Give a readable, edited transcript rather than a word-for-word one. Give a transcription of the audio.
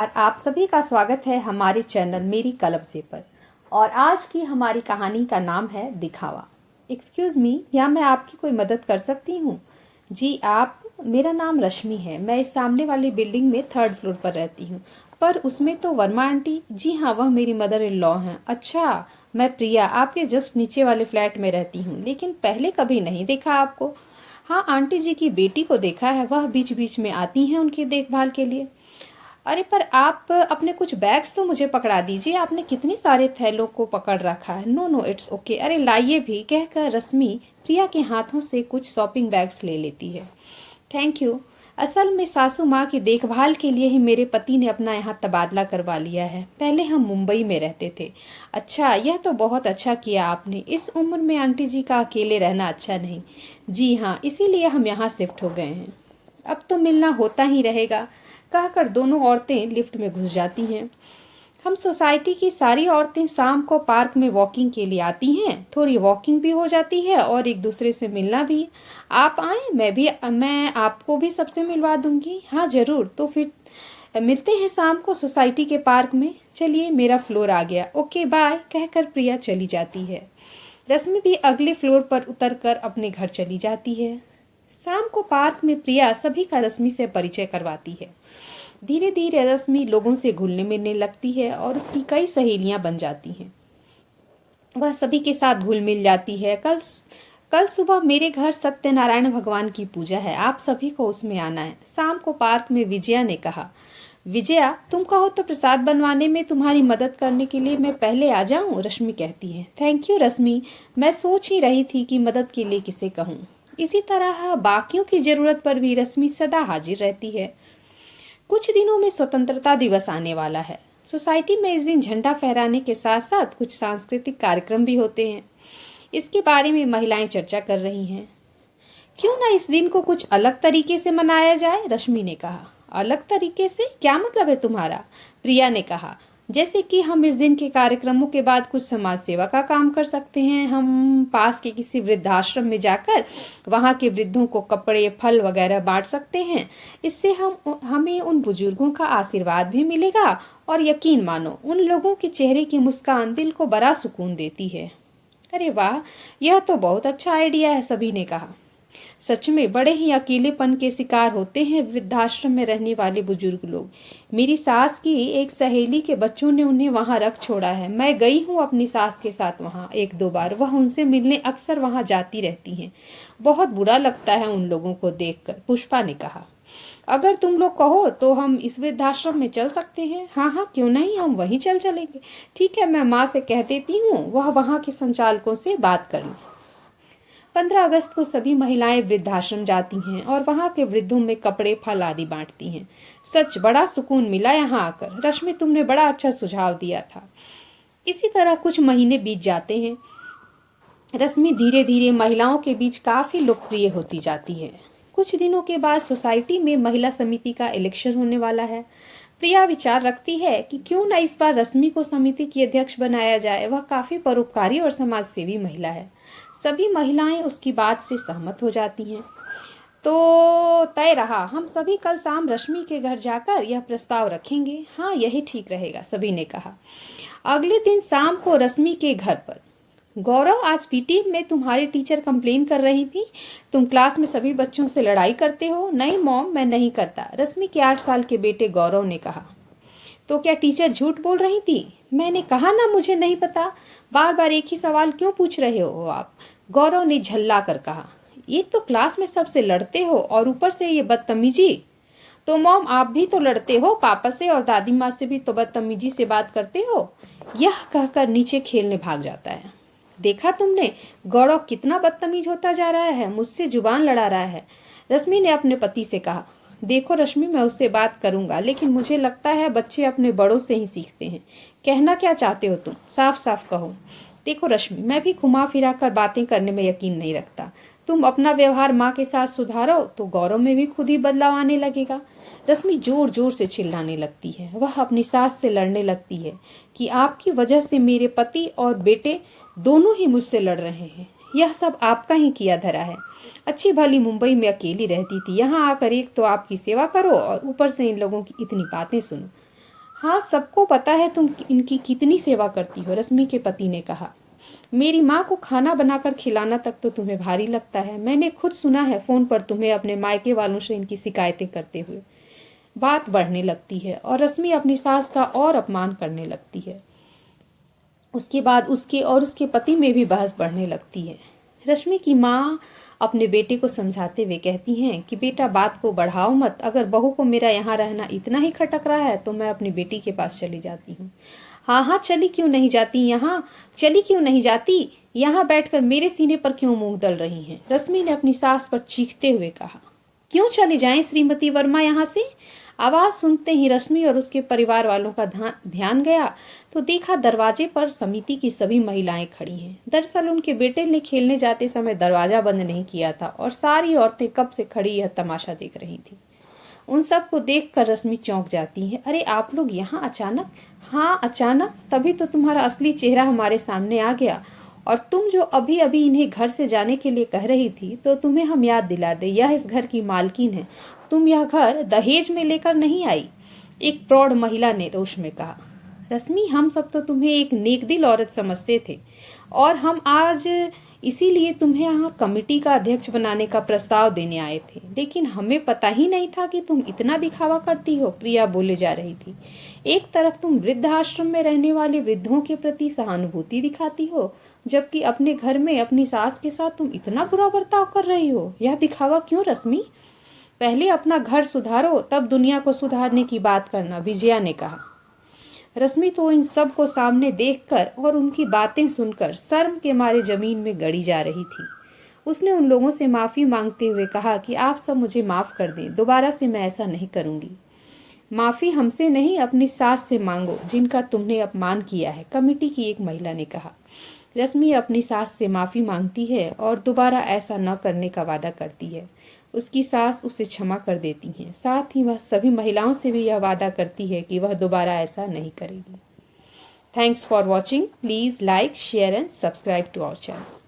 और आप सभी का स्वागत है हमारे चैनल मेरी कलम से पर। और आज की हमारी कहानी का नाम है दिखावा। एक्सक्यूज़ मी, क्या मैं आपकी कोई मदद कर सकती हूँ? जी आप, मेरा नाम रश्मि है। मैं इस सामने वाली बिल्डिंग में 3rd फ्लोर पर रहती हूँ। पर उसमें तो वर्मा आंटी। जी हाँ, वह मेरी मदर इन लॉ हैं। अच्छा, मैं प्रिया आपके जस्ट नीचे वाले फ्लैट में रहती हूँ, लेकिन पहले कभी नहीं देखा आपको। हाँ, आंटी जी की बेटी को देखा है, वह बीच बीच में आती हैं उनकी देखभाल के लिए। अरे पर आप अपने कुछ बैग्स तो मुझे पकड़ा दीजिए, आपने कितने सारे थैलों को पकड़ रखा है। No no, it's okay. अरे लाइए भी, कहकर रश्मि प्रिया के हाथों से कुछ शॉपिंग बैग्स ले लेती है। Thank you. असल में सासू माँ की देखभाल के लिए ही मेरे पति ने अपना यहाँ तबादला करवा लिया है। पहले हम मुंबई में रहते थे। अच्छा, यह तो बहुत अच्छा किया आपने। इस उम्र में आंटी जी का अकेले रहना अच्छा नहीं। जी हाँ, इसीलिए हम यहाँ शिफ्ट हो गए हैं। अब तो मिलना होता ही रहेगा, कहकर दोनों औरतें लिफ्ट में घुस जाती हैं। हम सोसाइटी की सारी औरतें शाम को पार्क में वॉकिंग के लिए आती हैं। थोड़ी वॉकिंग भी हो जाती है और एक दूसरे से मिलना भी। आप आए, मैं आपको भी सबसे मिलवा दूंगी। हाँ जरूर, तो फिर मिलते हैं शाम को सोसाइटी के पार्क में। चलिए, मेरा फ्लोर आ गया, ओके बाय, कहकर प्रिया चली जाती है। रश्मि भी अगले फ्लोर पर उतरकर अपने घर चली जाती है। शाम को पार्क में प्रिया सभी का रश्मि से परिचय करवाती है। धीरे धीरे रश्मि लोगों से घुलने मिलने लगती है और उसकी कई सहेलियां बन जाती हैं। वह सभी के साथ घुल मिल जाती है। कल सुबह मेरे घर सत्यनारायण भगवान की पूजा है, आप सभी को उसमें आना है, शाम को पार्क में विजया ने कहा। विजया, तुम कहो तो प्रसाद बनवाने में तुम्हारी मदद करने के लिए मैं पहले आ जाऊं, रश्मि कहती है। थैंक यू रश्मि, मैं सोच ही रही थी कि मदद के लिए किसे कहूं। इसी तरह बाकियों की जरूरत पर भी रश्मि सदा हाजिर रहती है। कुछ दिनों में स्वतंत्रता दिवस आने वाला है। सोसाइटी में इस दिन झंडा फहराने के साथ साथ कुछ सांस्कृतिक कार्यक्रम भी होते हैं। इसके बारे में महिलाएं चर्चा कर रही हैं। क्यों ना इस दिन को कुछ अलग तरीके से मनाया जाए, रश्मि ने कहा। अलग तरीके से क्या मतलब है तुम्हारा? प्रिया ने कहा। जैसे कि हम इस दिन के कार्यक्रमों के बाद कुछ समाज सेवा का काम कर सकते हैं। हम पास के किसी वृद्धाश्रम में जाकर वहां के वृद्धों को कपड़े, फल वगैरह बांट सकते हैं। इससे हमें उन बुजुर्गों का आशीर्वाद भी मिलेगा और यकीन मानो, उन लोगों के चेहरे की मुस्कान दिल को बड़ा सुकून देती है। अरे वाह, यह तो बहुत अच्छा आइडिया है, सभी ने कहा। सच में बड़े ही अकेलेपन के शिकार होते हैं वृद्धाश्रम में रहने वाले बुजुर्ग लोग। मेरी सास की एक सहेली के बच्चों ने उन्हें वहां रख छोड़ा है। मैं गई हूँ अपनी सास के साथ वहां 1-2 बार। वह उनसे मिलने अक्सर वहां जाती रहती हैं। बहुत बुरा लगता है उन लोगों को देखकर, पुष्पा ने कहा। अगर तुम लोग कहो तो हम इस वृद्धाश्रम में चल सकते हैं। हाँ हाँ, क्यों नहीं, हम वहीं चलेंगे। ठीक है, मैं माँ से कह देती हूँ, वह वहाँ के संचालकों से बात कर लें। 15 अगस्त को सभी महिलाएं वृद्धाश्रम जाती हैं और वहां के वृद्धों में कपड़े, फल आदि बांटती हैं। सच बड़ा सुकून मिला यहाँ आकर। रश्मि, तुमने बड़ा अच्छा सुझाव दिया था। इसी तरह कुछ महीने बीत जाते हैं। रश्मि धीरे धीरे महिलाओं के बीच काफी लोकप्रिय होती जाती है। कुछ दिनों के बाद सोसाइटी में महिला समिति का इलेक्शन होने वाला है। प्रिया विचार रखती है कि क्यों न इस बार रश्मि को समिति की अध्यक्ष बनाया जाए। वह काफी परोपकारी और समाज सेवी महिला है। सभी महिलाएं उसकी बात से सहमत हो जाती हैं। तो तय रहा, हम सभी कल शाम रश्मि के घर जाकर यह प्रस्ताव रखेंगे। हाँ, यही ठीक रहेगा, सभी ने कहा। अगले दिन शाम को रश्मि के घर पर। गौरव, आज पीटी में तुम्हारी टीचर कंप्लेन कर रही थी, तुम क्लास में सभी बच्चों से लड़ाई करते हो। नहीं मॉम, मैं नहीं करता, रश्मि के 8 साल के बेटे गौरव ने कहा। तो क्या टीचर झूठ बोल रही थी? मैंने कहा ना, मुझे नहीं पता। बार बार एक ही सवाल क्यों पूछ रहे हो आप? गौरव ने झल्ला कर कहा। एक तो क्लास में सबसे लड़ते हो और ऊपर से ये बदतमीजी। तो मॉम, आप भी तो लड़ते हो, पापा से और दादी माँ से भी तो बदतमीजी से बात करते हो। यह कहकर नीचे खेलने भाग जाता है। देखा तुमने, गौरव कितना बदतमीज होता जा रहा है, मुझसे जुबान लड़ा रहा है। रश्मि ने अपने पति से कहा। देखो रश्मि, मैं उससे बात करूंगा, लेकिन मुझे लगता है बच्चे अपने बड़ों से ही सीखते हैं। कहना क्या चाहते हो तुम, साफ साफ कहो। देखो रश्मि, मैं भी घुमा फिरा कर बातें करने में यकीन नहीं रखता। तुम अपना व्यवहार माँ के साथ सुधारो तो गौरव में भी खुद ही बदलाव आने लगेगा। रश्मि जोर जोर से चिल्लाने लगती है। वह अपनी सास से लड़ने लगती है कि आपकी वजह से मेरे पति और बेटे दोनों ही मुझसे लड़ रहे हैं। यह सब आपका ही किया धरा है। अच्छी भली मुंबई में अकेली रहती थी, यहाँ आकर एक तो आपकी सेवा करो और ऊपर से इन लोगों की इतनी बातें सुनो। हाँ, सबको पता है तुम इनकी कितनी सेवा करती हो, रश्मि के पति ने कहा। मेरी माँ को खाना बनाकर खिलाना तक तो तुम्हें भारी लगता है। मैंने खुद सुना है फोन पर तुम्हें अपने मायके वालों से इनकी शिकायतें करते हुए। बात बढ़ने लगती है और रश्मि अपनी सास का और अपमान करने लगती है। उसके बाद उसके और उसके पति में भी बहस बढ़ने लगती है। रश्मि की माँ अपने बेटे को समझाते हुए कहती हैं कि बेटा, बात को बढ़ाओ मत। अगर बहू को मेरा यहाँ रहना इतना ही खटक रहा है तो मैं अपनी बेटी के पास चली जाती हूँ। हाँ हाँ, चली क्यों नहीं जाती यहाँ, चली क्यों नहीं जाती, यहाँ बैठकर मेरे सीने पर क्यों मुंह दल रही हैं, रश्मि ने अपनी सास पर चीखते हुए कहा। क्यों चले जाएं श्रीमती वर्मा यहाँ से? आवाज सुनते ही रश्मि और उसके परिवार वालों का ध्यान गया तो देखा दरवाजे पर समिति की सभी महिलाएं खड़ी हैं। दरअसल उनके बेटे ने खेलने जाते समय दरवाजा बंद नहीं किया था और सारी औरतें कब से खड़ी यह तमाशा देख रही थी। उन सबको देखकर रश्मि चौंक जाती है। अरे आप लोग यहाँ अचानक? हाँ अचानक, तभी तो तुम्हारा असली चेहरा हमारे सामने आ गया। और तुम जो अभी अभी इन्हें घर से जाने के लिए कह रही थी, तो तुम्हें हम याद दिला दे, यह इस घर की मालकिन है। तुम यह घर दहेज में लेकर नहीं आई, एक प्रौढ़ महिला ने रोष में कहा। रश्मि, हम सब तो तुम्हें एक नेकदिल औरत समझते थे और हम आज इसीलिए तुम्हें यहाँ कमेटी का अध्यक्ष बनाने का प्रस्ताव देने आए थे, लेकिन हमें पता ही नहीं था कि तुम इतना दिखावा करती हो, प्रिया बोले जा रही थी। एक तरफ तुम वृद्ध आश्रम में रहने वाले वृद्धों के प्रति सहानुभूति दिखाती हो, जबकि अपने घर में अपनी सास के साथ तुम इतना बुरा बर्ताव कर रही हो। यह दिखावा क्यों रश्मि? पहले अपना घर सुधारो, तब दुनिया को सुधारने की बात करना, विजया ने कहा। रश्मि तो इन सब को सामने देखकर और उनकी बातें सुनकर शर्म के मारे जमीन में गड़ी जा रही थी। उसने उन लोगों से माफी मांगते हुए कहा कि आप सब मुझे माफ कर दें, दोबारा से मैं ऐसा नहीं करूंगी। माफी हमसे नहीं, अपनी सास से मांगो जिनका तुमने अपमान किया है, कमेटी की एक महिला ने कहा। रश्मि अपनी सास से माफी मांगती है और दोबारा ऐसा न करने का वादा करती है। उसकी सास उसे क्षमा कर देती हैं। साथ ही वह सभी महिलाओं से भी यह वादा करती है कि वह दोबारा ऐसा नहीं करेगी। Thanks for watching. Please like, share and subscribe to our channel.